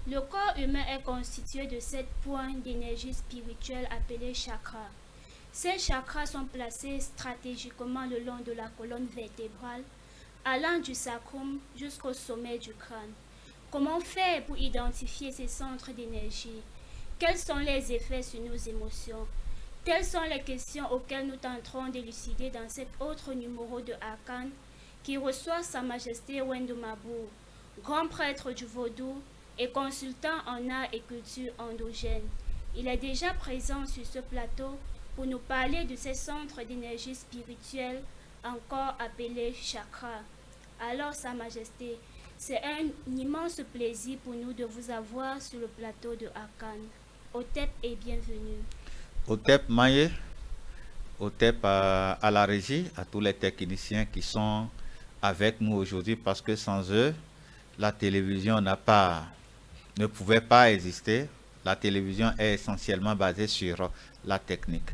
Le corps humain est constitué de 7 points d'énergie spirituelle appelés chakras. Ces chakras sont placés stratégiquement le long de la colonne vertébrale, allant du sacrum jusqu'au sommet du crâne. Comment faire pour identifier ces centres d'énergie? Quels sont les effets sur nos émotions? Telles sont les questions auxquelles nous tenterons d'élucider dans cet autre numéro de Arcane qui reçoit Sa Majesté Wendomabou, grand prêtre du Vaudou et consultant en art et culture endogène. Il est déjà présent sur ce plateau pour nous parler de ces centres d'énergie spirituelle, encore appelés chakras. Alors, Sa Majesté, c'est un immense plaisir pour nous de vous avoir sur le plateau de Arcane. Otep et bienvenue. Otep Maye, Otep à la régie, à tous les techniciens qui sont avec nous aujourd'hui, parce que sans eux, la télévision ne pouvait pas exister. La télévision est essentiellement basée sur la technique.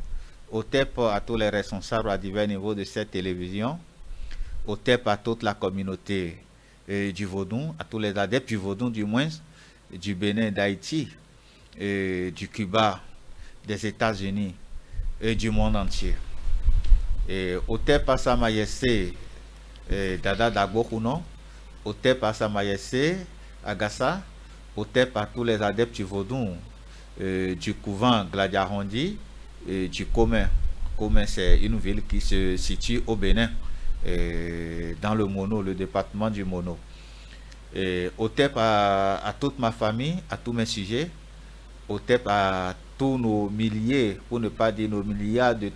Otep à tous les responsables à divers niveaux de cette télévision. Otep à toute la communauté du Vaudou, à tous les adeptes du Vaudou du moins, du Bénin, d'Haïti, du Cuba, des États-Unis et du monde entier. Et Otep à Sa Majesté Dada Dagbokuno, Otep à Sa Majesté Agassa, Otep à tous les adeptes du Vaudou, du couvent Gladiarondi et du Commun. Commun, c'est une ville qui se situe au Bénin, dans le Mono, le département du Mono. Otep à toute ma famille, à tous mes sujets, Otep à tous nos milliers, pour ne pas dire nos milliards de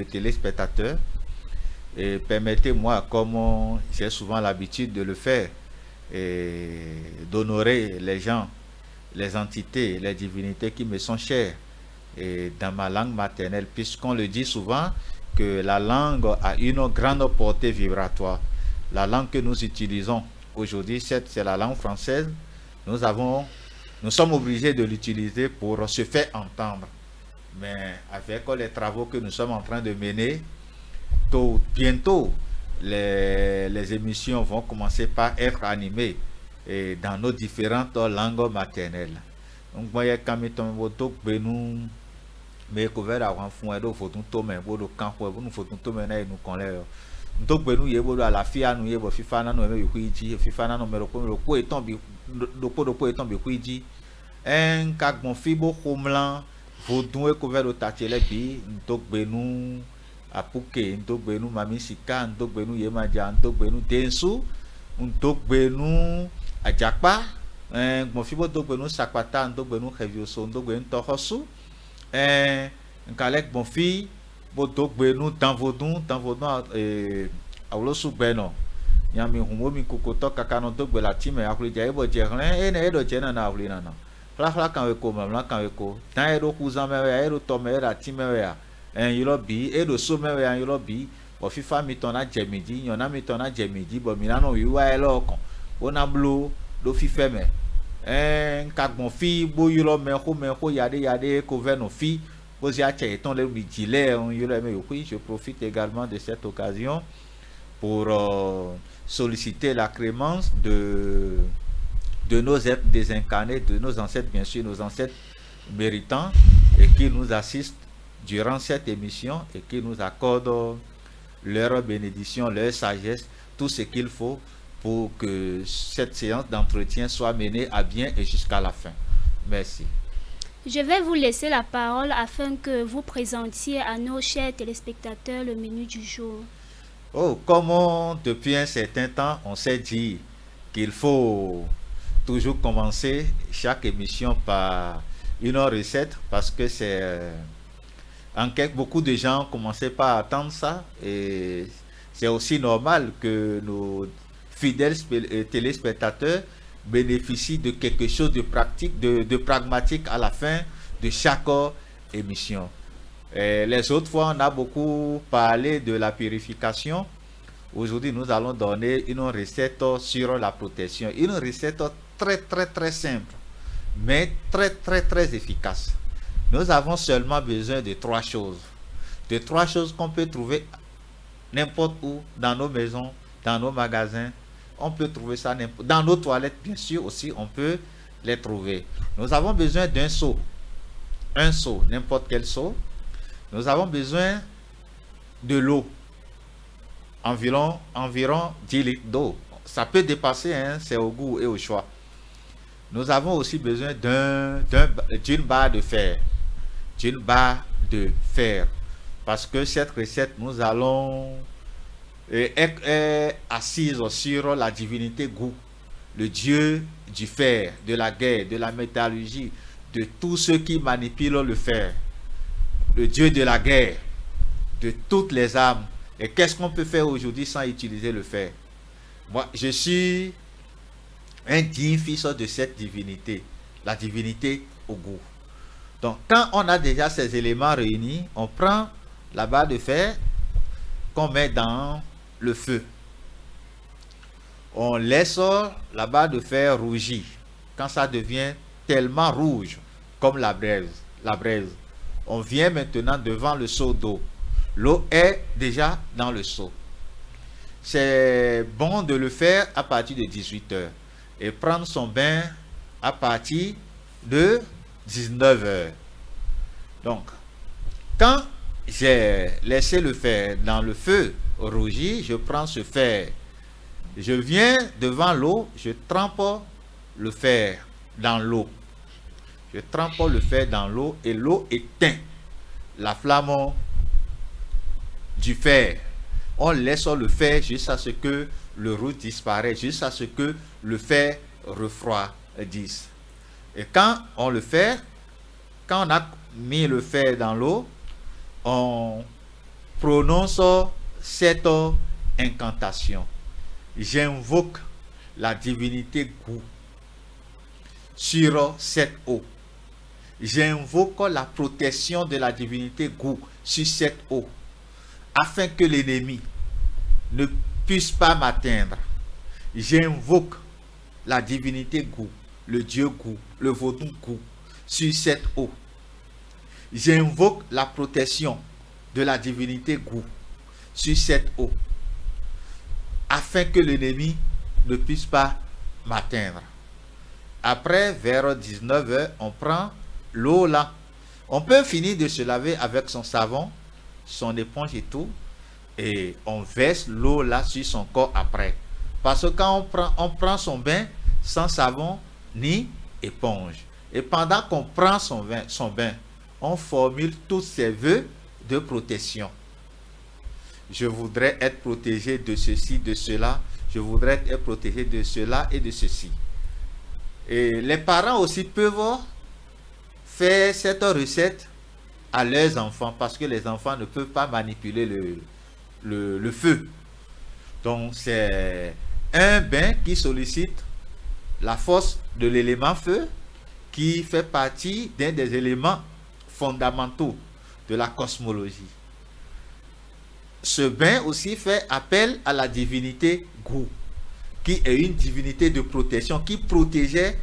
téléspectateurs. Et permettez-moi, comme j'ai souvent l'habitude de le faire, d'honorer les gens, les entités, les divinités qui me sont chères dans ma langue maternelle, puisqu'on le dit souvent que la langue a une grande portée vibratoire. La langue que nous utilisons aujourd'hui, c'est la langue française. Nous sommes obligés de l'utiliser pour se faire entendre. Mais avec les travaux que nous sommes en train de mener, bientôt, les émissions vont commencer par être animées dans nos différentes langues maternelles. Donc, moi, quand mais couvert avant fond et faut tout mais bodo camp pour nous faut tout mais nous connaît donc nous y bodo à la fia nous y bo fifa na no me kuiji fifa na no me ko eton bi do eton bi kuiji en kak bon fibo homlan vodou e couvert au tatiele bi donc nous a pouke donc nous mami sika donc nous y madia donc nous densu donc nous a jakpa en bon fibo donc nous sakwata donc nous revioso donc nous tohosu Nkalek bon fille bodo gbenu dans vodun awlosu gbeno nyami humo mi kokoto kakano do gbe la time akuli ja ebo jerin ene edo jena na awli nana fla kan we ko mamla kan we ko tan edo kuzan me ya edo to me ra time ya yiro bi edo so me ya yiro bi bo fifa mi ton na jemidi yona mi ton na jemidi bo mi nanu wiwa e lo kan ona blo do fife me kagbon fi bo yiro me ko yade ko veno fi bo ya che ton le mi dile on yiro me yo je profite également de cette occasion pour solliciter la clémence de nos êtres désincarnés, de nos ancêtres, bien sûr, nos ancêtres méritants, et qui nous assistent durant cette émission et qui nous accordent leur bénédiction, leur sagesse, tout ce qu'il faut pour que cette séance d'entretien soit menée à bien et jusqu'à la fin. Merci. Je vais vous laisser la parole afin que vous présentiez à nos chers téléspectateurs le menu du jour. Oh, comme depuis un certain temps, on s'est dit qu'il faut toujours commencer chaque émission par une recette parce que c'est beaucoup de gens commençaient pas à attendre ça et c'est aussi normal que nos fidèles téléspectateurs bénéficient de quelque chose de pratique, de pragmatique à la fin de chaque émission. Les autres fois, on a beaucoup parlé de la purification. Aujourd'hui, nous allons donner une recette sur la protection. Une recette très simple, mais très efficace. Nous avons seulement besoin de trois choses. De trois choses qu'on peut trouver n'importe où, dans nos maisons, dans nos magasins. On peut trouver ça dans nos toilettes, bien sûr, aussi. On peut les trouver. Nous avons besoin d'un seau. Un seau, n'importe quel seau. Nous avons besoin de l'eau. Environ 10 litres d'eau. Ça peut dépasser, hein, c'est au goût et au choix. Nous avons aussi besoin d'une barre de fer. D'une barre de fer. Parce que cette recette, nous allons est assise sur la divinité Gou, le dieu du fer, de la guerre, de la métallurgie, de tous ceux qui manipulent le fer, le dieu de la guerre, de toutes les armes. Et qu'est-ce qu'on peut faire aujourd'hui sans utiliser le fer? Moi, je suis un digne fils de cette divinité, la divinité Ogou. Donc, quand on a déjà ces éléments réunis, on prend la barre de fer qu'on met dans le feu. On laisse la barre de fer rougir. Quand ça devient tellement rouge comme la braise, on vient maintenant devant le seau d'eau. L'eau est déjà dans le seau. C'est bon de le faire à partir de 18 h et prendre son bain à partir de 19 h. Donc, quand j'ai laissé le fer dans le feu rougir, je prends ce fer. Je viens devant l'eau, je trempe le fer dans l'eau. Je trempe le fer dans l'eau et l'eau éteint la flamme du fer. On laisse le fer jusqu'à ce que le rouge disparaisse, jusqu'à ce que le fer refroidisse. Et quand on le fait, quand on a mis le fer dans l'eau, on prononce cette incantation. J'invoque la divinité Gou sur cette eau. J'invoque la protection de la divinité Gou sur cette eau, afin que l'ennemi ne puisse pas m'atteindre. J'invoque la divinité Gou, le dieu Gou, le vaudou Gou, sur cette eau. J'invoque la protection de la divinité Gou sur cette eau, afin que l'ennemi ne puisse pas m'atteindre. Après, vers 19 h, on prend l'eau là. On peut finir de se laver avec son savon, son éponge et tout, et on verse l'eau là sur son corps après. Parce que quand on prend son bain sans savon ni éponge. Et pendant qu'on prend son bain, on formule tous ces vœux de protection. Je voudrais être protégé de ceci, de cela. Je voudrais être protégé de cela et de ceci. Et les parents aussi peuvent faire cette recette à leurs enfants parce que les enfants ne peuvent pas manipuler le feu. Donc c'est un bain qui sollicite la force de l'élément feu qui fait partie d'un des éléments fondamentaux de la cosmologie. Ce bain aussi fait appel à la divinité Gou, qui est une divinité de protection, qui protège,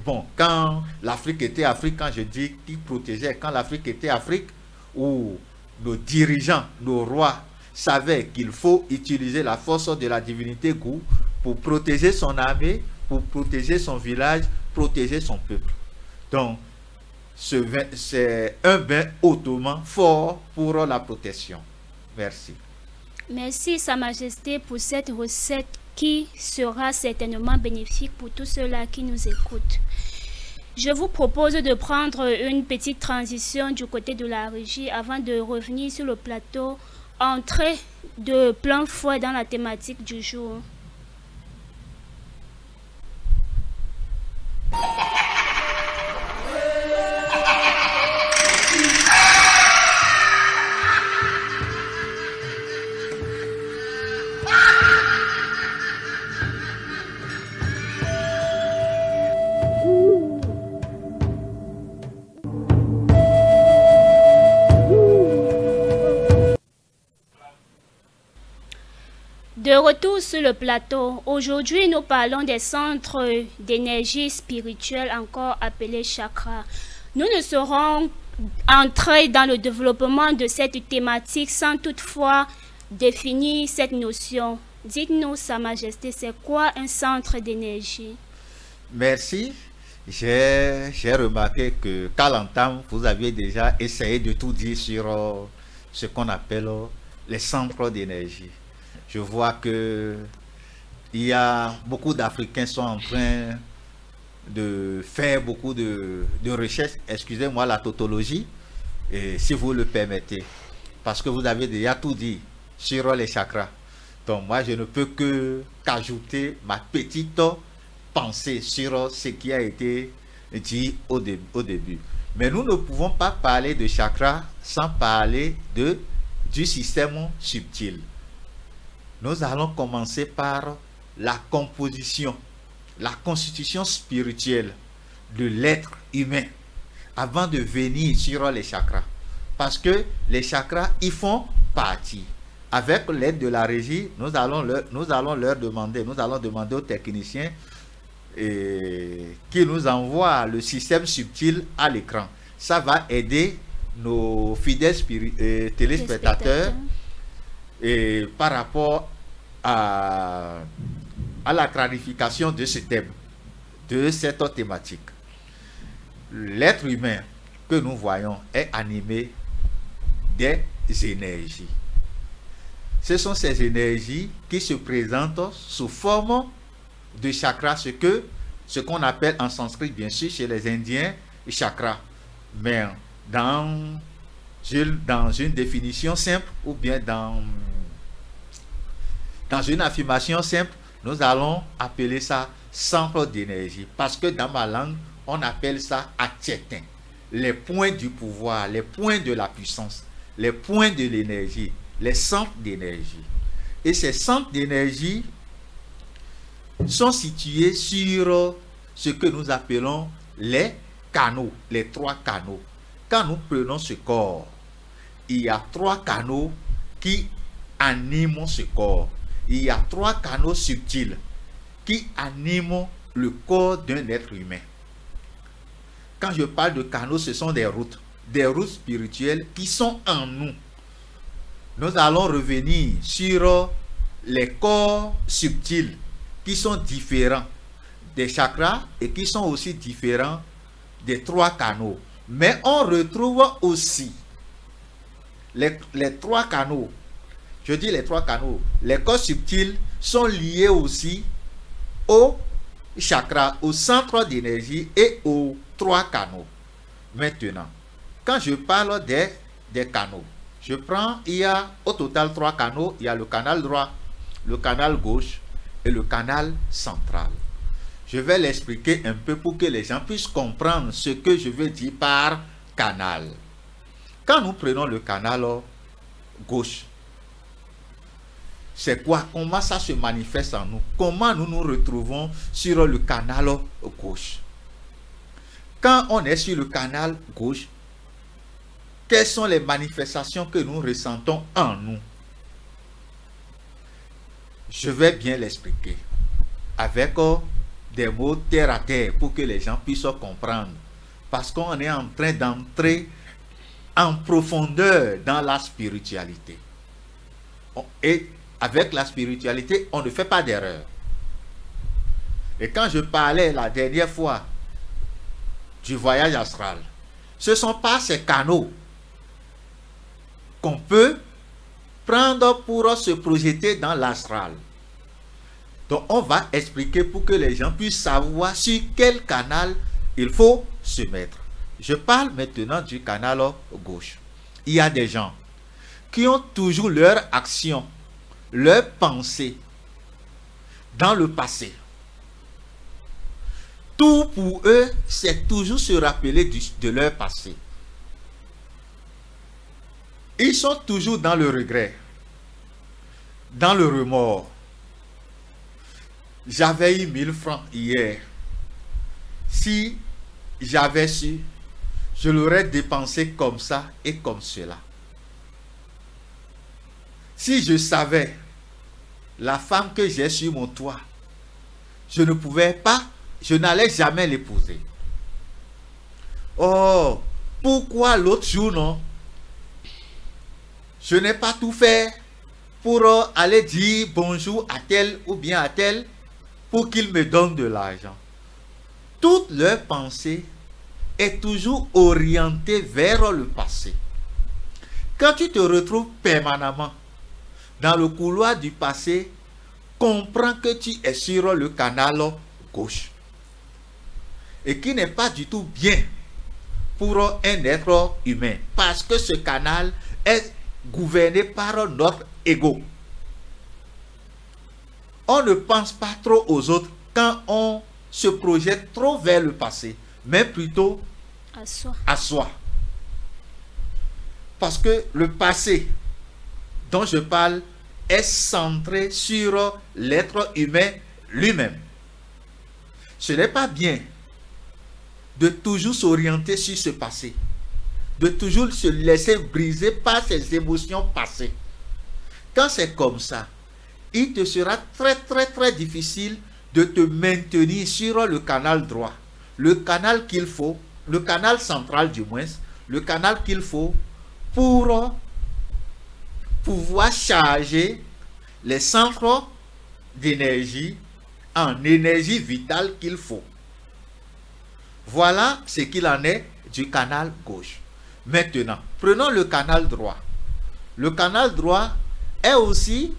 bon, quand l'Afrique était Afrique, quand je dis qui protégeait, quand l'Afrique était Afrique, où nos dirigeants, nos rois savaient qu'il faut utiliser la force de la divinité Gou pour protéger son armée, pour protéger son village, protéger son peuple. Donc, c'est un bain hautement fort pour la protection. Merci. Merci, Sa Majesté, pour cette recette qui sera certainement bénéfique pour tous ceux-là qui nous écoutent. Je vous propose de prendre une petite transition du côté de la régie avant de revenir sur le plateau, entrer de plein fouet dans la thématique du jour. De retour sur le plateau, aujourd'hui nous parlons des centres d'énergie spirituelle, encore appelés chakras. Nous ne serons entrés dans le développement de cette thématique sans toutefois définir cette notion. Dites-nous, Sa Majesté, c'est quoi un centre d'énergie? Merci. J'ai remarqué que qu'à l'entame, vous aviez déjà essayé de tout dire sur ce qu'on appelle les centres d'énergie. Je vois que il y a beaucoup d'Africains sont en train de faire beaucoup de recherches, excusez-moi la tautologie, et si vous le permettez, parce que vous avez déjà tout dit sur les chakras. Donc moi, je ne peux qu'ajouter ma petite pensée sur ce qui a été dit au début. Mais nous ne pouvons pas parler de chakras sans parler du système subtil. Nous allons commencer par la composition, la constitution spirituelle de l'être humain avant de venir sur les chakras. Parce que les chakras, ils font partie. Avec l'aide de la régie, nous allons demander aux techniciens qui nous envoient le système subtil à l'écran. Ça va aider nos fidèles téléspectateurs et par rapport à la clarification de ce thème, de cette thématique. L'être humain que nous voyons est animé des énergies. Ce sont ces énergies qui se présentent sous forme de chakras, ce qu'on appelle en sanskrit, bien sûr, chez les Indiens, chakras. Mais dans une définition simple ou bien dans une affirmation simple, nous allons appeler ça centre d'énergie. Parce que dans ma langue, on appelle ça Atchetin. Les points du pouvoir, les points de la puissance, les points de l'énergie, les centres d'énergie. Et ces centres d'énergie sont situés sur ce que nous appelons les canaux, les 3 canaux. Quand nous prenons ce corps, il y a 3 canaux qui animent ce corps. Il y a 3 canaux subtils qui animent le corps d'un être humain. Quand je parle de canaux, ce sont des routes spirituelles qui sont en nous. Nous allons revenir sur les corps subtils qui sont différents des chakras et qui sont aussi différents des 3 canaux. Mais on retrouve aussi les 3 canaux. Je dis les 3 canaux. Les corps subtils sont liés aussi aux chakras, au centre d'énergie et aux 3 canaux. Maintenant, quand je parle des canaux, je prends, il y a au total 3 canaux. Il y a le canal droit, le canal gauche et le canal central. Je vais l'expliquer un peu pour que les gens puissent comprendre ce que je veux dire par canal. Quand nous prenons le canal gauche, c'est quoi? Comment ça se manifeste en nous? Comment nous nous retrouvons sur le canal gauche? Quand on est sur le canal gauche, quelles sont les manifestations que nous ressentons en nous? Je vais bien l'expliquer avec des mots terre à terre pour que les gens puissent comprendre. Parce qu'on est en train d'entrer en profondeur dans la spiritualité. Et avec la spiritualité, on ne fait pas d'erreur. Et quand je parlais la dernière fois du voyage astral, ce ne sont pas ces canaux qu'on peut prendre pour se projeter dans l'astral. Donc on va expliquer pour que les gens puissent savoir sur quel canal il faut se mettre. Je parle maintenant du canal gauche. Il y a des gens qui ont toujours leur action, leur pensée dans le passé. Tout pour eux, c'est toujours se rappeler de leur passé. Ils sont toujours dans le regret, dans le remords. J'avais eu 1000 francs hier. Si j'avais su, je l'aurais dépensé comme ça et comme cela. Si je savais la femme que j'ai sur mon toit, je ne pouvais pas, je n'allais jamais l'épouser. Oh, pourquoi l'autre jour, non? Je n'ai pas tout fait pour aller dire bonjour à tel ou bien à tel pour qu'il me donne de l'argent. toute leur pensée est toujours orientée vers le passé. Quand tu te retrouves permanemment dans le couloir du passé, comprends que tu es sur le canal gauche. Et qui n'est pas du tout bien pour un être humain. Parce que ce canal est gouverné par notre ego. On ne pense pas trop aux autres quand on se projette trop vers le passé, mais plutôt à soi. Parce que le passé dont je parle est centré sur l'être humain lui-même. Ce n'est pas bien de toujours s'orienter sur ce passé, de toujours se laisser briser par ses émotions passées. Quand c'est comme ça, il te sera très difficile de te maintenir sur le canal droit, le canal qu'il faut, le canal central du moins, le canal qu'il faut pour pouvoir charger les centres d'énergie en énergie vitale qu'il faut. Voilà ce qu'il en est du canal gauche. Maintenant, prenons le canal droit. Le canal droit est aussi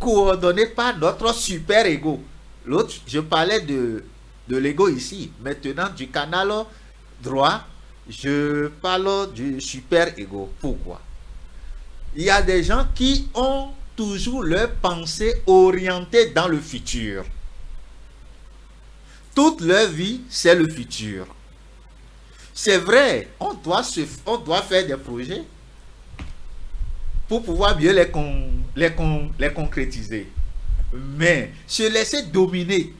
coordonné par notre super ego. L'autre, je parlais de l'ego ici. Maintenant, du canal droit, je parle du super ego. Pourquoi? Il y a des gens qui ont toujours leur pensée orientée dans le futur. Toute leur vie, c'est le futur. C'est vrai, on doit faire des projets pour pouvoir bien les concrétiser. Mais se laisser dominer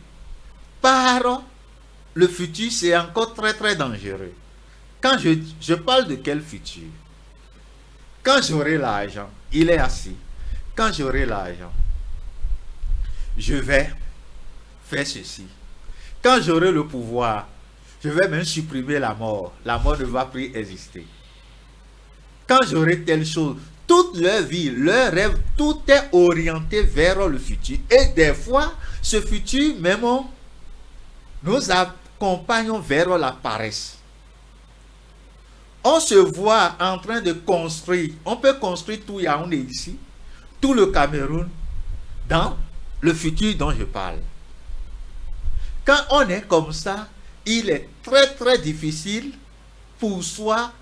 par le futur, c'est encore très dangereux. Quand je parle de quel futur? Quand j'aurai l'argent, il est assis. Quand j'aurai l'argent, je vais faire ceci. Quand j'aurai le pouvoir, je vais même supprimer la mort. La mort ne va plus exister. Quand j'aurai telle chose, toute leur vie, leur rêve, tout est orienté vers le futur. Et des fois, ce futur même, nous accompagnons vers la paresse. On se voit en train de construire, on peut construire tout Yaoundé ici, tout le Cameroun, dans le futur dont je parle. Quand on est comme ça, il est très difficile pour soi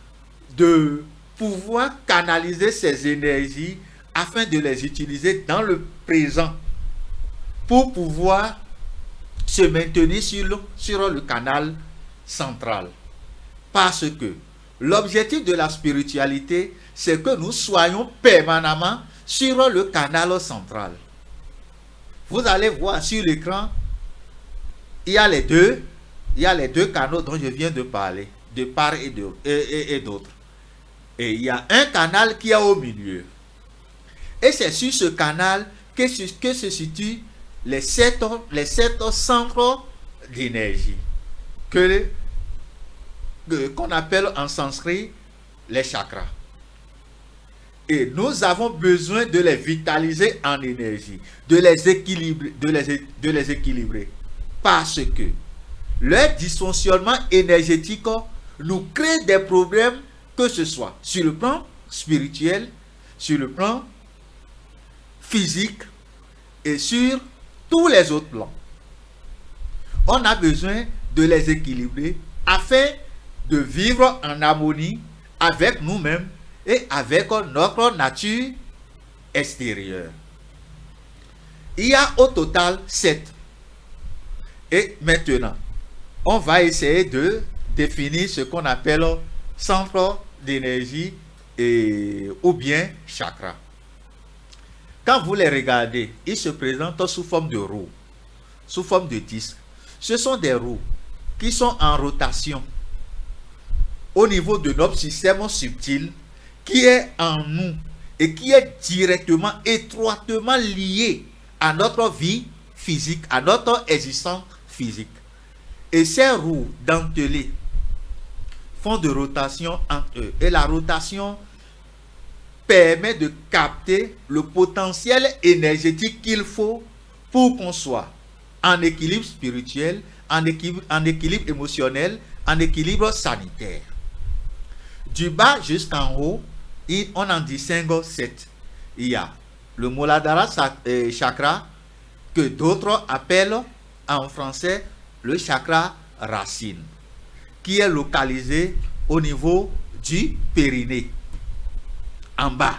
de pouvoir canaliser ses énergies afin de les utiliser dans le présent pour pouvoir se maintenir sur le canal central. Parce que l'objectif de la spiritualité, c'est que nous soyons permanemment sur le canal central. Vous allez voir sur l'écran, il y a les deux canaux dont je viens de parler, de part et d'autre. Et il y a un canal qui est au milieu. Et c'est sur ce canal que se situent les sept centres d'énergie qu'on appelle en sanskrit les chakras. Et nous avons besoin de les vitaliser en énergie, de les équilibrer. Parce que leur dysfonctionnement énergétique nous crée des problèmes, que ce soit sur le plan spirituel, sur le plan physique et sur tous les autres plans. On a besoin de les équilibrer afin de vivre en harmonie avec nous-mêmes et avec notre nature extérieure. Il y a au total 7. Et maintenant, on va essayer de définir ce qu'on appelle centre d'énergie ou bien chakra. Quand vous les regardez, ils se présentent sous forme de roues, sous forme de disques. Ce sont des roues qui sont en rotation au niveau de notre système subtil qui est en nous et qui est directement, étroitement lié à notre vie physique, à notre existence physique. Et ces roues dentelées font de rotation entre eux. Et la rotation permet de capter le potentiel énergétique qu'il faut pour qu'on soit en équilibre spirituel, en équilibre émotionnel, en équilibre sanitaire. Du bas jusqu'en haut, on en distingue 7. Il y a le Muladhara chakra, que d'autres appellent en français le chakra racine, qui est localisé au niveau du périnée, en bas.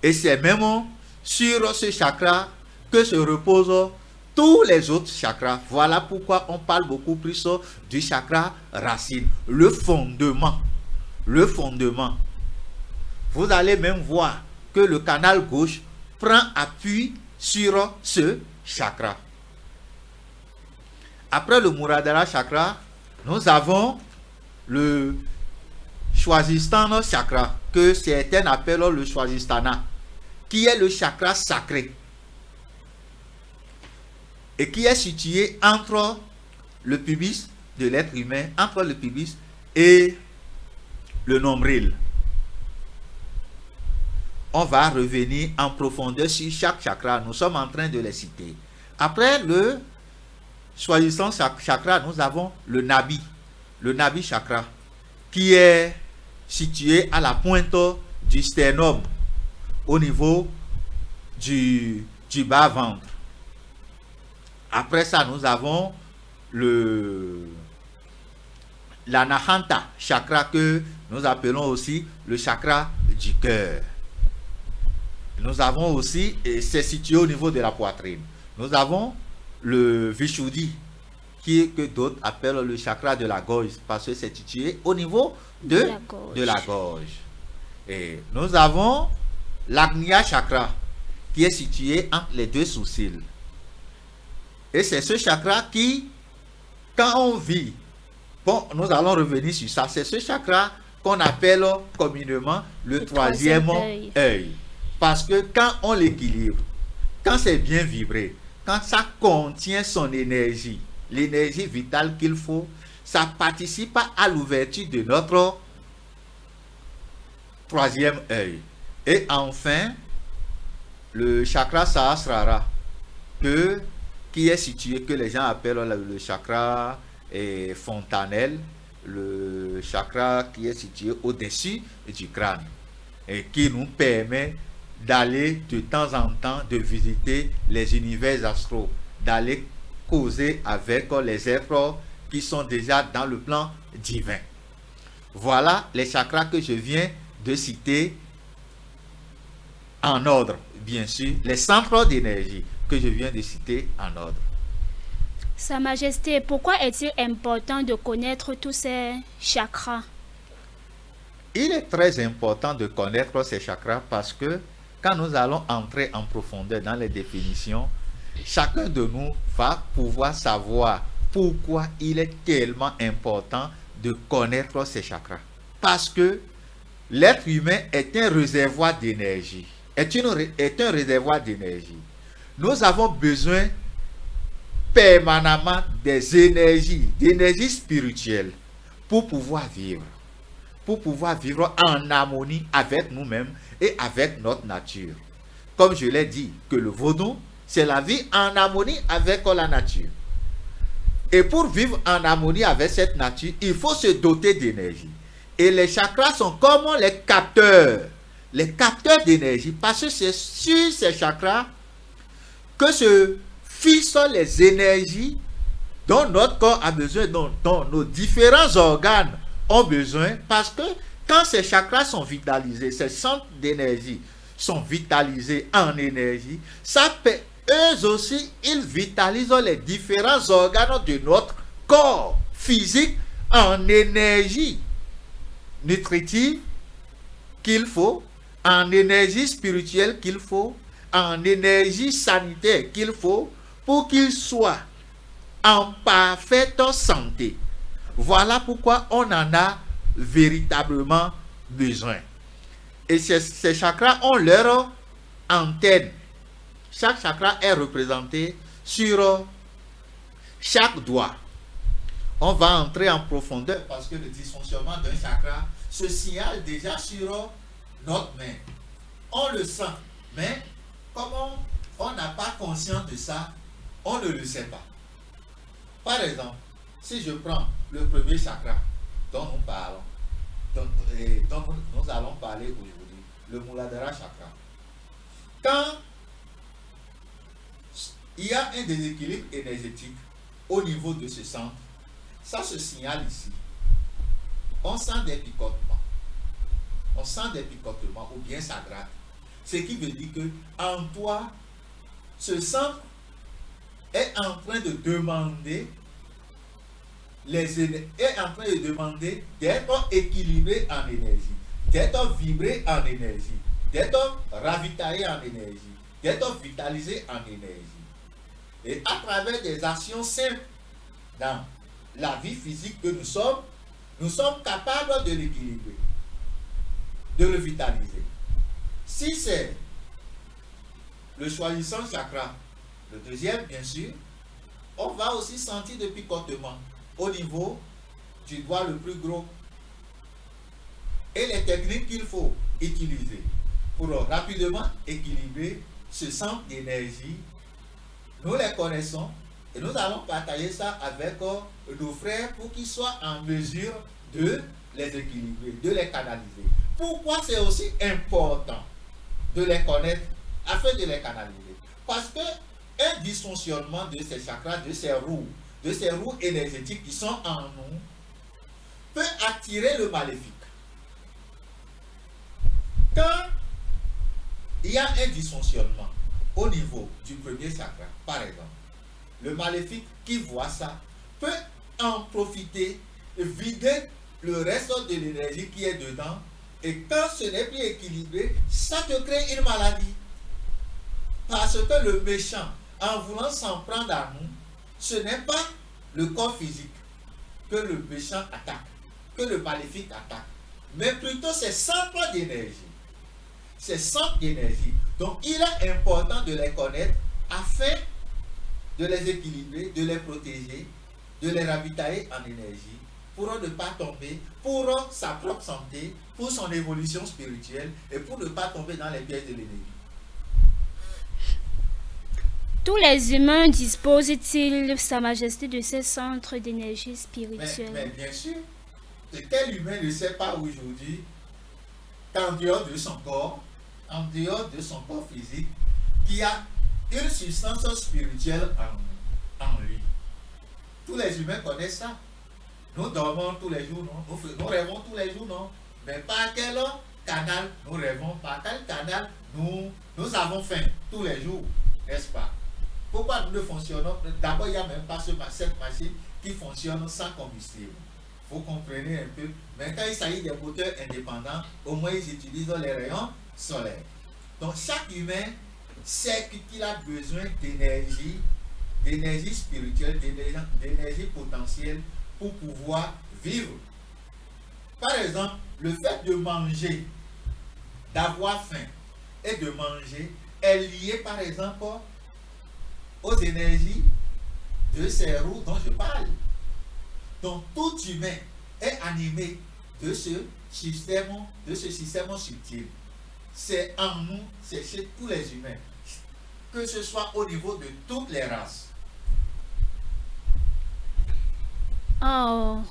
Et c'est même sur ce chakra que se reposent tous les autres chakras. Voilà pourquoi on parle beaucoup plus du chakra racine, le fondement. Le fondement. Vous allez même voir que le canal gauche prend appui sur ce chakra. Après le Muladhara chakra, nous avons le Swazhisthana chakra, que certains appellent le Swazhisthana, qui est le chakra sacré et qui est situé entre le pubis de l'être humain, entre le pubis et le nombril. On va revenir en profondeur sur chaque chakra. Nous sommes en train de les citer. Après le Swazhisthana chakra, nous avons le Nabi chakra, qui est situé à la pointe du sternum, au niveau du bas-ventre. Après ça, nous avons l'Anahanta chakra, que nous appelons aussi le chakra du cœur. Nous avons aussi, et c'est situé au niveau de la poitrine, nous avons le Vishuddhi, que d'autres appellent le chakra de la gorge, parce que c'est situé au niveau de la gorge. Et nous avons l'Agnya chakra, qui est situé entre les deux sourcils. Et c'est ce chakra qui, quand on vit, bon, nous allons revenir sur ça, c'est ce chakra qu'on appelle communément le troisième œil. Parce que quand on l'équilibre, quand c'est bien vibré, quand ça contient son énergie, l'énergie vitale qu'il faut, ça participe à l'ouverture de notre troisième œil. Et enfin, le chakra Sahasrara, qui est situé, que les gens appellent le chakra fontanelle, le chakra qui est situé au-dessus du crâne, et qui nous permet d'aller de temps en temps, de visiter les univers astraux, d'aller causer avec les êtres qui sont déjà dans le plan divin. Voilà les chakras que je viens de citer en ordre, bien sûr, les centres d'énergie que je viens de citer en ordre. Sa Majesté, pourquoi est-il important de connaître tous ces chakras? Il est très important de connaître ces chakras parce que quand nous allons entrer en profondeur dans les définitions, chacun de nous va pouvoir savoir pourquoi il est tellement important de connaître ces chakras. Parce que l'être humain est un réservoir d'énergie, est un réservoir d'énergie. Nous avons besoin permanemment d'énergie spirituelle pour pouvoir vivre en harmonie avec nous-mêmes et avec notre nature. Comme je l'ai dit, que le vaudou, c'est la vie en harmonie avec la nature. Et pour vivre en harmonie avec cette nature, il faut se doter d'énergie. Et les chakras sont comme les capteurs d'énergie, parce que c'est sur ces chakras que se fixent les énergies dont notre corps a besoin, dont nos différents organes ont besoin, parce que quand ces chakras sont vitalisés, ces centres d'énergie sont vitalisés en énergie, ça peut, eux aussi, ils vitalisent les différents organes de notre corps physique en énergie nutritive qu'il faut, en énergie spirituelle qu'il faut, en énergie sanitaire qu'il faut, pour qu'ils soient en parfaite santé. Voilà pourquoi on en a véritablement besoin. Et ces chakras ont leur antenne. Chaque chakra est représenté sur chaque doigt. On va entrer en profondeur parce que le dysfonctionnement d'un chakra se signale déjà sur notre main. On le sent, mais comme on n'a pas conscience de ça, on ne le sait pas. Par exemple, si je prends le premier chakra dont nous parlons, dont nous allons parler aujourd'hui, le Muladhara chakra. Quand il y a un déséquilibre énergétique au niveau de ce centre, ça se signale ici. On sent des picotements. On sent des picotements ou bien ça gratte. Ce qui veut dire que en toi, ce centre est en train de demander d'être équilibré en énergie, d'être vibré en énergie, d'être ravitaillé en énergie, d'être vitalisé en énergie. Et à travers des actions simples dans la vie physique que nous sommes capables de l'équilibrer, de le vitaliser. Si c'est le choisissant chakra, le deuxième bien sûr, on va aussi sentir des picotements au niveau du doigt le plus gros. Et les techniques qu'il faut utiliser pour rapidement équilibrer ce centre d'énergie, nous les connaissons et nous allons partager ça avec nos frères pour qu'ils soient en mesure de les équilibrer, de les canaliser. Pourquoi c'est aussi important de les connaître afin de les canaliser? Parce que un dysfonctionnement de ces chakras, de ces roues énergétiques qui sont en nous, peut attirer le maléfique. Quand il y a un dysfonctionnement au niveau du premier chakra, par exemple, le maléfique qui voit ça peut en profiter, vider le reste de l'énergie qui est dedans, et quand ce n'est plus équilibré, ça te crée une maladie. Parce que le méchant, en voulant s'en prendre à nous, ce n'est pas le corps physique que le méchant attaque, que le maléfique attaque, mais plutôt ses centres d'énergie. Ces centres d'énergie. Donc il est important de les connaître afin de les équilibrer, de les protéger, de les ravitailler en énergie, pour ne pas tomber, pour sa propre santé, pour son évolution spirituelle et pour ne pas tomber dans les pièges de l'ennemi. Tous les humains disposent-ils, Sa Majesté, de ces centres d'énergie spirituelle? Mais bien sûr, quel humain ne sait pas aujourd'hui qu'en dehors de son corps, en dehors de son corps physique, qu'il y a une substance spirituelle en lui. Tous les humains connaissent ça. Nous dormons tous les jours, non? Nous rêvons tous les jours, non? Mais par quel canal nous rêvons? Par quel canal nous avons faim tous les jours, n'est-ce pas? Pourquoi nous ne fonctionnons? D'abord, il n'y a même pas cette machine qui fonctionne sans combustible. Vous comprenez un peu. Mais quand il s'agit des moteurs indépendants, au moins ils utilisent les rayons solaires. Donc chaque humain sait qu'il a besoin d'énergie spirituelle, d'énergie potentielle pour pouvoir vivre. Par exemple, le fait de manger, d'avoir faim et de manger est lié par exemple aux énergies de ces roues dont je parle. Donc tout humain est animé de ce système subtil. C'est en nous, c'est chez tous les humains, que ce soit au niveau de toutes les races. Oh,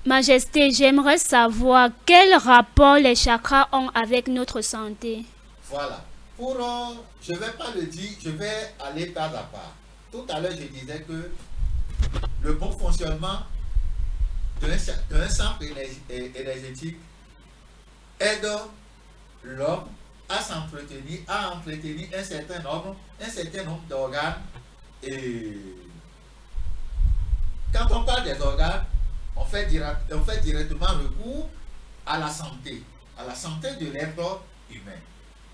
Majesté, j'aimerais savoir quel rapport les chakras ont avec notre santé. Voilà. Je ne vais pas le dire, je vais aller pas à part. Tout à l'heure, je disais que le bon fonctionnement d'un centre énergétique aide l'homme à s'entretenir, à entretenir un certain nombre d'organes. Et quand on parle des organes, on fait directement recours à la santé de l'être humain.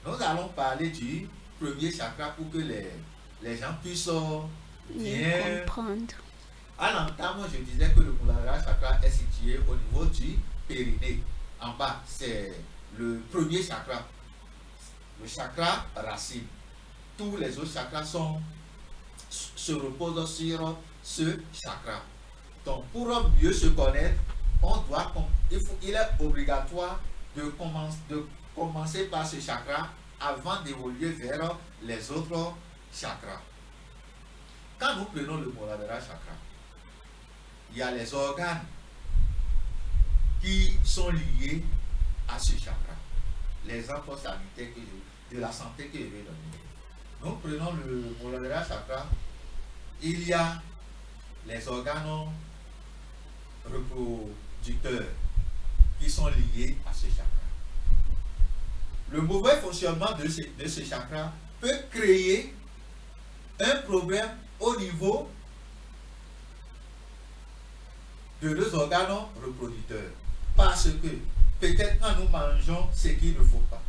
Nous allons parler du premier chakra pour que les gens puissent bien comprendre. À l'entame, je disais que le Muladhara chakra est situé au niveau du périnée. En bas, c'est le premier chakra, le chakra racine. Tous les autres chakras se reposent sur ce chakra. Donc, pour mieux se connaître, il est obligatoire de commencer par ce chakra avant d'évoluer vers les autres chakras. Quand nous prenons le Muladhara chakra, il y a les organes qui sont liés à ce chakra. Les emplois sanitaires de la santé que je vais donner. Donc prenons le Muladhara chakra. Il y a les organes reproducteurs qui sont liés à ce chakra. Le mauvais fonctionnement de ce chakra peut créer un problème au niveau de nos organes reproducteurs. Parce que peut-être quand nous mangeons ce qu'il ne faut pas,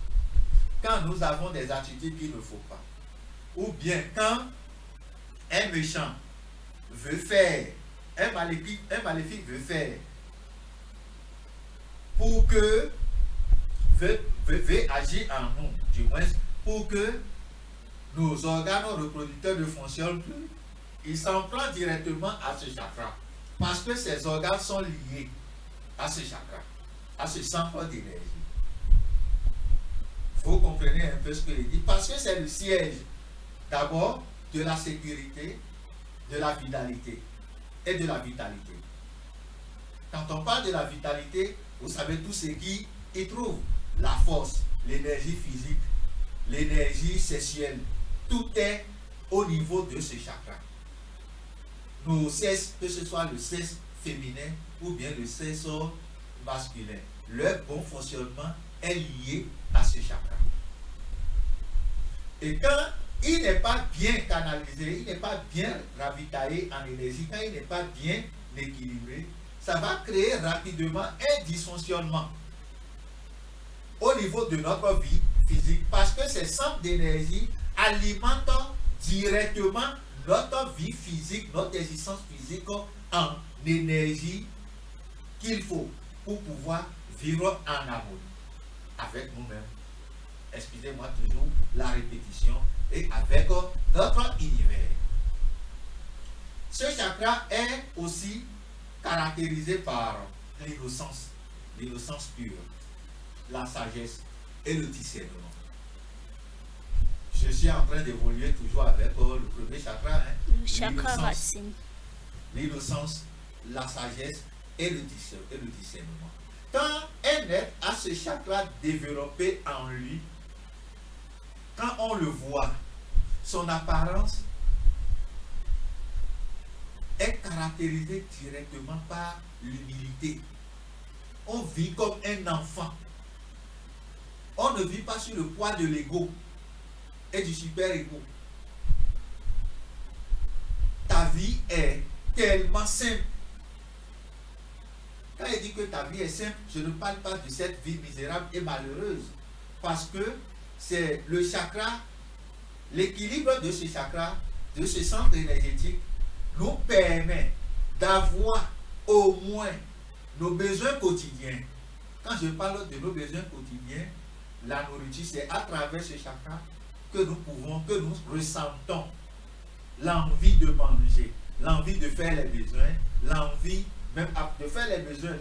quand nous avons des attitudes qu'il ne faut pas, ou bien quand un méchant veut faire, un maléfique veut faire, pour que, veut agir en nous, du moins, pour que nos organes reproducteurs ne fonctionnent plus, il s'en prend directement à ce chakra. Parce que ces organes sont liés à ce chakra, à ce centre d'énergie. Vous comprenez un peu ce que je dis? Parce que c'est le siège, d'abord, de la sécurité, de la vitalité et de la vitalité. Quand on parle de la vitalité, vous savez tout ce qui y trouve. La force, l'énergie physique, l'énergie sexuelle. Tout est au niveau de ce chakra. Nos sexes, que ce soit le sexe féminin ou bien le sexe masculin, leur bon fonctionnement est lié à ce chakra. Et quand il n'est pas bien canalisé, il n'est pas bien ravitaillé en énergie, quand il n'est pas bien équilibré, ça va créer rapidement un dysfonctionnement au niveau de notre vie physique, parce que ces centres d'énergie alimentent directement notre vie physique, notre existence physique en énergie qu'il faut pour pouvoir vivre en harmonie avec nous-mêmes. Excusez-moi toujours la répétition, et avec notre univers. Ce chakra est aussi caractérisé par l'innocence pure, la sagesse et le discernement. Je suis en train d'évoluer toujours avec le premier chakra, hein, le chakra racine. L'innocence, la sagesse et le discernement. Quand un être a ce chakra développé en lui, quand on le voit, son apparence est caractérisée directement par l'humilité. On vit comme un enfant. On ne vit pas sur le poids de l'ego et du super-ego. Ta vie est tellement simple. Quand il dit que ta vie est simple, je ne parle pas de cette vie misérable et malheureuse. Parce que c'est le chakra, l'équilibre de ce chakra, de ce centre énergétique, nous permet d'avoir au moins nos besoins quotidiens. Quand je parle de nos besoins quotidiens, la nourriture, c'est à travers ce chakra que nous ressentons l'envie de manger, l'envie de faire les besoins, l'envie même de faire les besoins,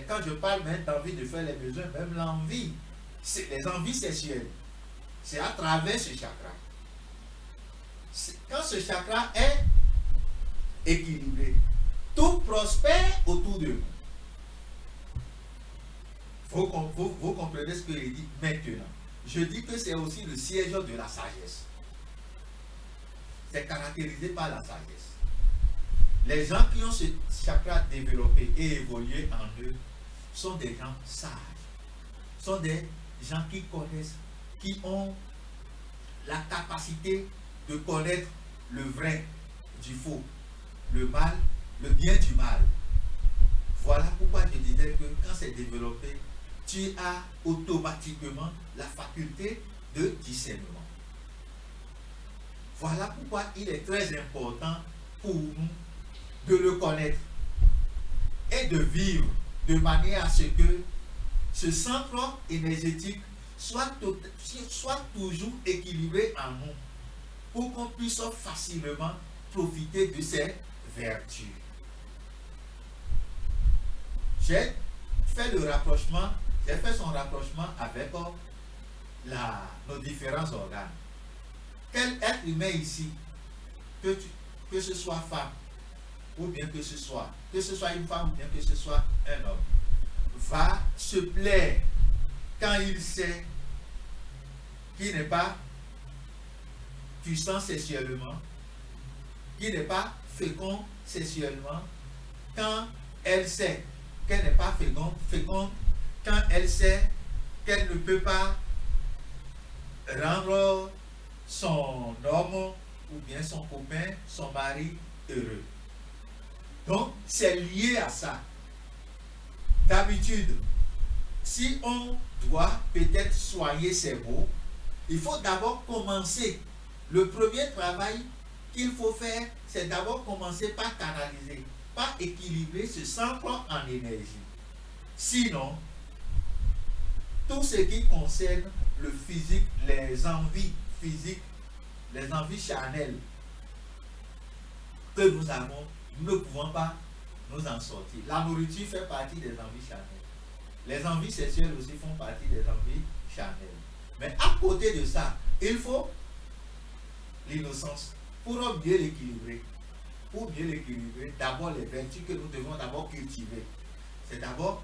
quand je parle même d'envie de faire les besoins, même l'envie, c'est les envies sexuelles. C'est à travers ce chakra. Quand ce chakra est équilibré, tout prospère autour de nous. Vous comprenez ce que je dis maintenant. Je dis que c'est aussi le siège de la sagesse. C'est caractérisé par la sagesse. Les gens qui ont ce chakra développé et évolué en eux sont des gens sages. Sont des gens qui connaissent, qui ont la capacité de connaître le vrai du faux, le mal, le bien du mal. Voilà pourquoi je disais que quand c'est développé, tu as automatiquement la faculté de discernement. Voilà pourquoi il est très important pour nous de le connaître et de vivre de manière à ce que ce centre énergétique soit toujours équilibré en nous pour qu'on puisse facilement profiter de ses vertus. J'ai fait son rapprochement avec nos différents organes. Quel être humain ici, que ce soit femme ou bien que ce soit une femme, ou bien que ce soit un homme, va se plaire quand il sait qu'il n'est pas puissant sexuellement, qu'il n'est pas fécond sexuellement, quand elle sait qu'elle n'est pas féconde, quand elle sait qu'elle ne peut pas rendre son homme ou bien son copain, son mari heureux. Donc, c'est lié à ça. D'habitude, si on doit peut-être soigner ses mots, il faut d'abord commencer. Le premier travail qu'il faut faire, c'est d'abord commencer par canaliser, par équilibrer ce centre en énergie. Sinon, tout ce qui concerne le physique, les envies physiques, les envies charnelles que nous avons, nous ne pouvons pas nous en sortir. La nourriture fait partie des envies charnelles. Les envies sexuelles aussi font partie des envies charnelles. Mais à côté de ça, il faut l'innocence pour mieux l'équilibrer. Pour mieux l'équilibrer, d'abord les vertus que nous devons d'abord cultiver. C'est d'abord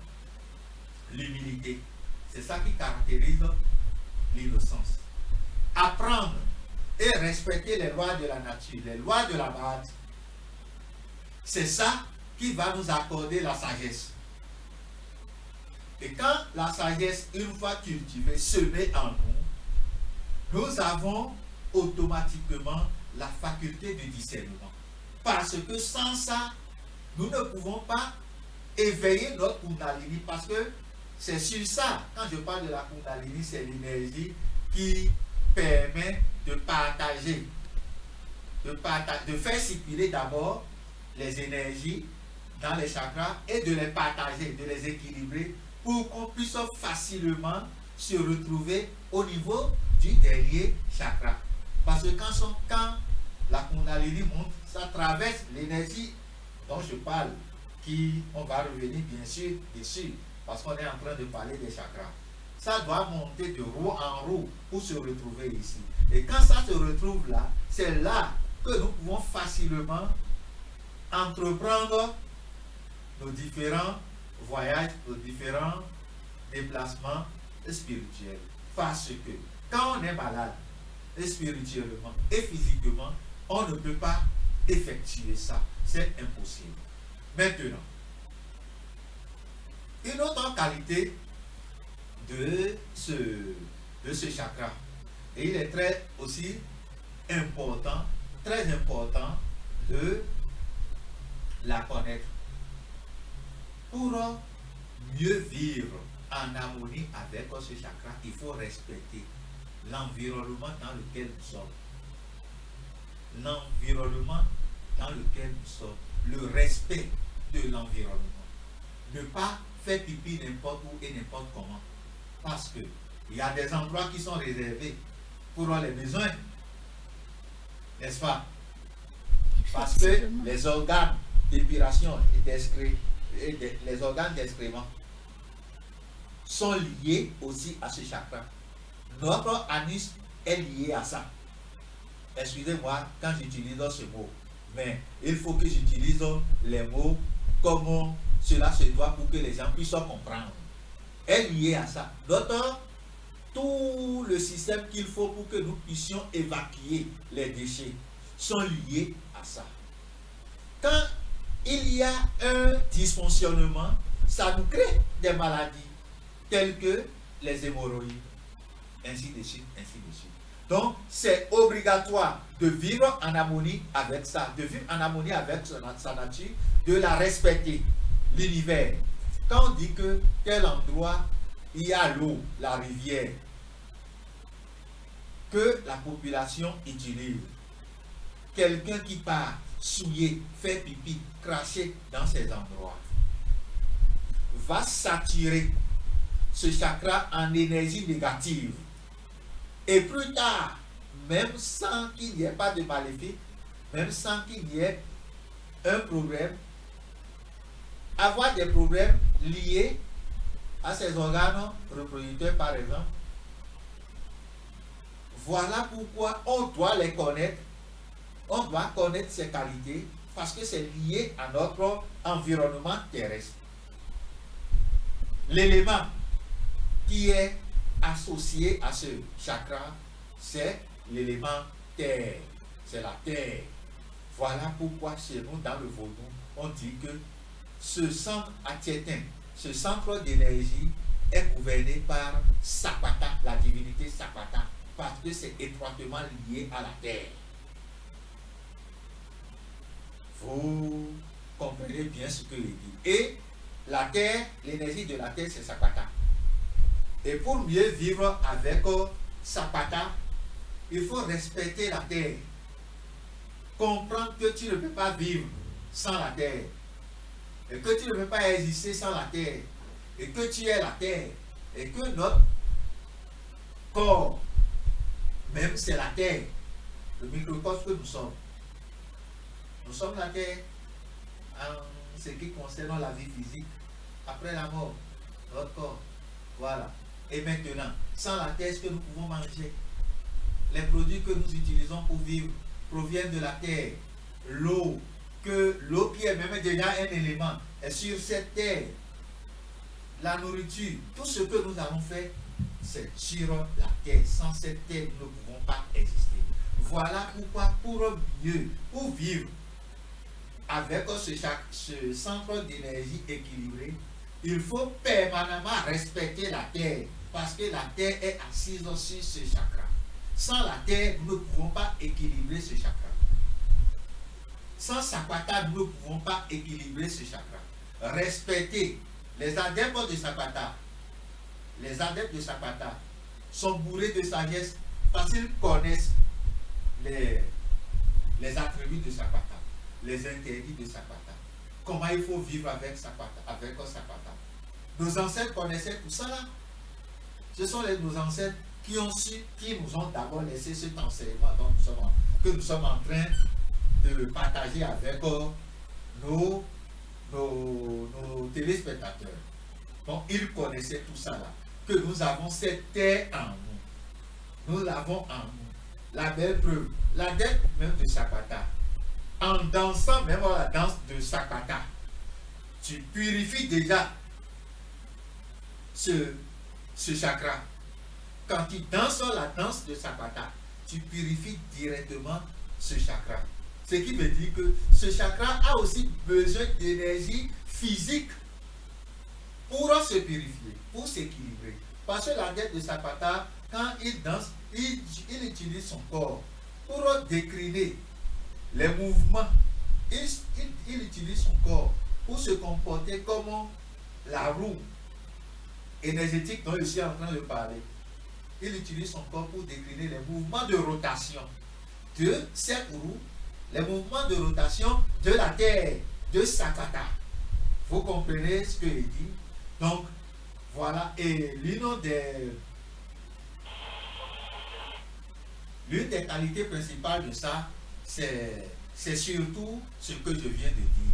l'humilité. C'est ça qui caractérise l'innocence. Apprendre et respecter les lois de la nature, les lois de la base. C'est ça qui va nous accorder la sagesse. Et quand la sagesse, une fois cultivée, se met en nous, nous avons automatiquement la faculté de discernement. Parce que sans ça, nous ne pouvons pas éveiller notre Kundalini, parce que c'est sur ça, quand je parle de la Kundalini, c'est l'énergie qui permet de partager, de faire circuler d'abord les énergies dans les chakras et de les partager, de les équilibrer pour qu'on puisse facilement se retrouver au niveau du dernier chakra. Parce que quand la Kundalini monte, ça traverse l'énergie dont je parle, on va revenir bien sûr dessus, parce qu'on est en train de parler des chakras. Ça doit monter de roue en roue pour se retrouver ici. Et quand ça se retrouve là, c'est là que nous pouvons facilement entreprendre nos différents voyages, nos différents déplacements spirituels. Parce que quand on est malade, spirituellement et physiquement, on ne peut pas effectuer ça. C'est impossible. Maintenant, une autre qualité de ce chakra, et il est très important de la connaître. Pour mieux vivre en harmonie avec ce chakra, il faut respecter l'environnement dans lequel nous sommes. L'environnement dans lequel nous sommes. Le respect de l'environnement. Ne pas faire pipi n'importe où et n'importe comment. Parce que il y a des endroits qui sont réservés pour les besoins. N'est-ce pas? Parce que les organes d'épuration et les organes d'excrément sont liés aussi à ce chakra. Notre anus est lié à ça. Excusez-moi quand j'utilise ce mot, mais il faut que j'utilise les mots comme cela se doit pour que les gens puissent comprendre. Est lié à ça. Tout le système qu'il faut pour que nous puissions évacuer les déchets sont liés à ça. Quand il y a un dysfonctionnement, ça nous crée des maladies telles que les hémorroïdes, ainsi de suite, ainsi de suite. Donc, c'est obligatoire de vivre en harmonie avec ça, de vivre en harmonie avec sa nature, de la respecter, l'univers. Quand on dit que tel endroit, il y a l'eau, la rivière, que la population utilise, quelqu'un qui part souiller, faire pipi, cracher dans ces endroits, va s'attirer ce chakra en énergie négative. Et plus tard, même sans qu'il n'y ait pas de maléfique, même sans qu'il y ait un problème, avoir des problèmes liés à ces organes reproducteurs par exemple, voilà pourquoi on doit les connaître, on doit connaître ses qualités parce que c'est lié à notre environnement terrestre. L'élément qui est associé à ce chakra, c'est l'élément terre. C'est la terre. Voilà pourquoi chez nous, dans le vaudou, on dit que ce centre Atietin, ce centre d'énergie est gouverné par Sapata, la divinité Sapata, parce que c'est étroitement lié à la terre. Vous comprenez bien ce que je dis. Et la terre, l'énergie de la terre, c'est Sapata. Et pour mieux vivre avec Sapata, il faut respecter la terre. Comprendre que tu ne peux pas vivre sans la terre. Et que tu ne peux pas exister sans la terre. Et que tu es la terre. Et que notre corps, même c'est la terre. Le microcosme que nous sommes. Nous sommes la terre en ce qui concerne la vie physique. Après la mort, notre corps. Voilà. Et maintenant, sans la terre, ce que nous pouvons manger, les produits que nous utilisons pour vivre proviennent de la terre. L'eau, que l'eau qui est même déjà un élément, est sur cette terre. La nourriture, tout ce que nous avons fait, c'est sur la terre. Sans cette terre, nous ne pouvons pas exister. Voilà pourquoi, pour mieux, pour vivre avec ce centre d'énergie équilibré, il faut permanemment respecter la terre, parce que la terre est assise sur ce chakra. Sans la terre, nous ne pouvons pas équilibrer ce chakra. Sans Sapata, nous ne pouvons pas équilibrer ce chakra. Respecter les adeptes de Sapata. Les adeptes de Sapata sont bourrés de sagesse parce qu'ils connaissent les attributs de Sapata, les interdits de Sapata. Comment il faut vivre avec Sapata, Nos ancêtres connaissaient tout ça là. Ce sont nos ancêtres qui nous ont d'abord laissé cet enseignement que nous sommes en train de partager avec nos téléspectateurs. Donc, ils connaissaient tout ça là. Que nous avons cette terre en nous. Nous l'avons en nous. La belle preuve, la dette même de Sapata. En dansant même la danse de Sapata, tu purifies déjà ce chakra. Quand tu danses la danse de Sapata, tu purifies directement ce chakra. Ce qui veut dire que ce chakra a aussi besoin d'énergie physique pour se purifier, pour s'équilibrer. Parce que la tête de Sapata, quand il danse, il utilise son corps pour décliner les mouvements. Il utilise son corps pour se comporter comme la roue énergétique dont je suis en train de parler. Il utilise son corps pour décliner les mouvements de rotation de cette roue, les mouvements de rotation de la terre, de Sapata. Vous comprenez ce que je dis? Donc, voilà. Et l'une des qualités principales de ça, c'est surtout ce que je viens de dire.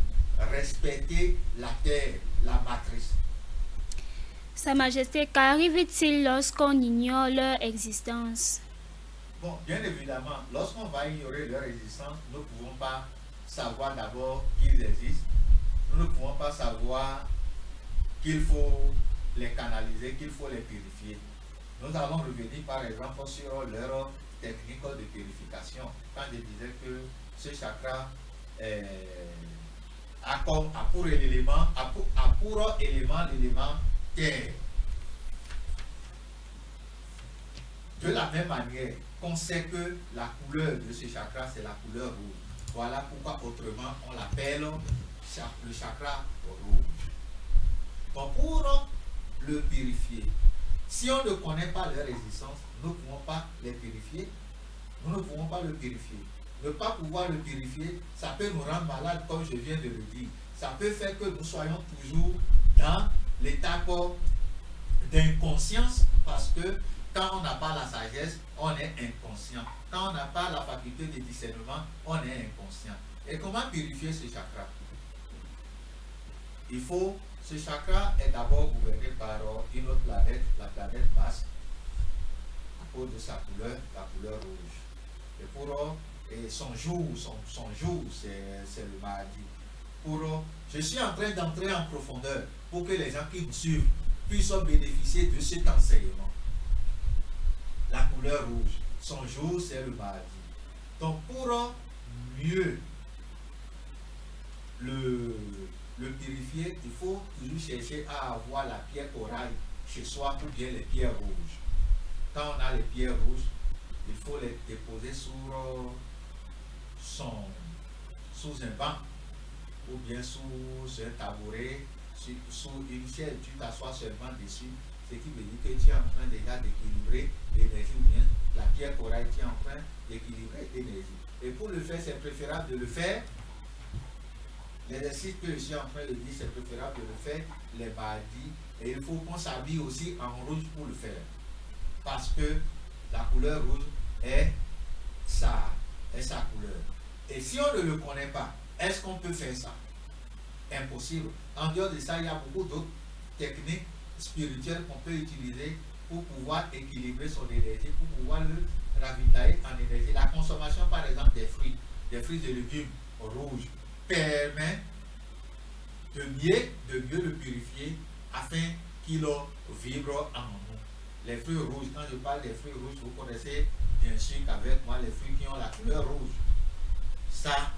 Respecter la terre, la matrice. Sa Majesté, qu'arrive-t-il lorsqu'on ignore leur existence? Bon, bien évidemment, lorsqu'on va ignorer leur existence, nous ne pouvons pas savoir d'abord qu'ils existent. Nous ne pouvons pas savoir qu'il faut les canaliser, qu'il faut les purifier. Nous allons revenir par exemple sur leur technique de purification. Quand je disais que ce chakra a pour élément l'élément terre. De la même manière qu'on sait que la couleur de ce chakra, c'est la couleur rouge. Voilà pourquoi autrement on l'appelle le chakra rouge. Donc pour le purifier, si on ne connaît pas leur existence, nous ne pouvons pas les purifier. Nous ne pouvons pas le purifier. Ne pas pouvoir le purifier, ça peut nous rendre malades, comme je viens de le dire. Ça peut faire que nous soyons toujours dans l'état d'inconscience, parce que quand on n'a pas la sagesse, on est inconscient. Quand on n'a pas la faculté de discernement, on est inconscient. Et comment purifier ce chakra? Ce chakra est d'abord gouverné par une autre planète, la planète basse, à cause de sa couleur, la couleur rouge. Et pour et son jour, c'est le mardi. Je suis en train d'entrer en profondeur pour que les gens qui me suivent puissent bénéficier de cet enseignement. La couleur rouge, son jour, c'est le mardi. Donc, pour mieux le purifier, il faut toujours chercher à avoir la pierre corail chez soi ou bien les pierres rouges. Quand on a les pierres rouges, il faut les déposer sous un banc ou bien sous un tabouret, sous une chaise. Tu t'assois seulement dessus, ce qui veut dire que tu es en train déjà d'équilibrer l'énergie ou bien la pierre corail, tu es en train d'équilibrer l'énergie. Et pour le faire, c'est préférable de le faire. L'exercice que je suis en train de dire, c'est préférable de le faire les mardis. Et il faut qu'on s'habille aussi en rouge pour le faire. Parce que la couleur rouge est sa couleur. Et si on ne le connaît pas, est-ce qu'on peut faire ça? Impossible. En dehors de ça, il y a beaucoup d'autres techniques spirituelles qu'on peut utiliser pour pouvoir équilibrer son énergie, pour pouvoir le ravitailler en énergie. La consommation, par exemple, des fruits et légumes rouges permet de mieux le purifier afin qu'il vibre en nous. Les fruits rouges, quand je parle des fruits rouges, vous connaissez bien sûr qu'avec moi les fruits qui ont la couleur rouge, ça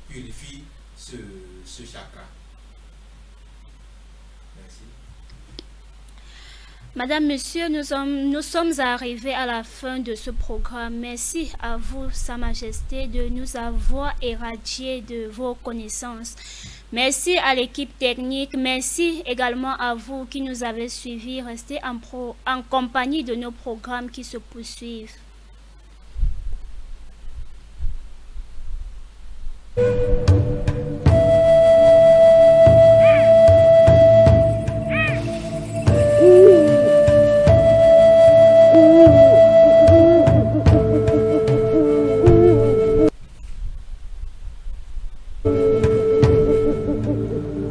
purifie ce chakra. Merci. Madame, Monsieur, nous sommes arrivés à la fin de ce programme. Merci à vous, Sa Majesté, de nous avoir irradié de vos connaissances. Merci à l'équipe technique. Merci également à vous qui nous avez suivis. Restez en compagnie de nos programmes qui se poursuivent.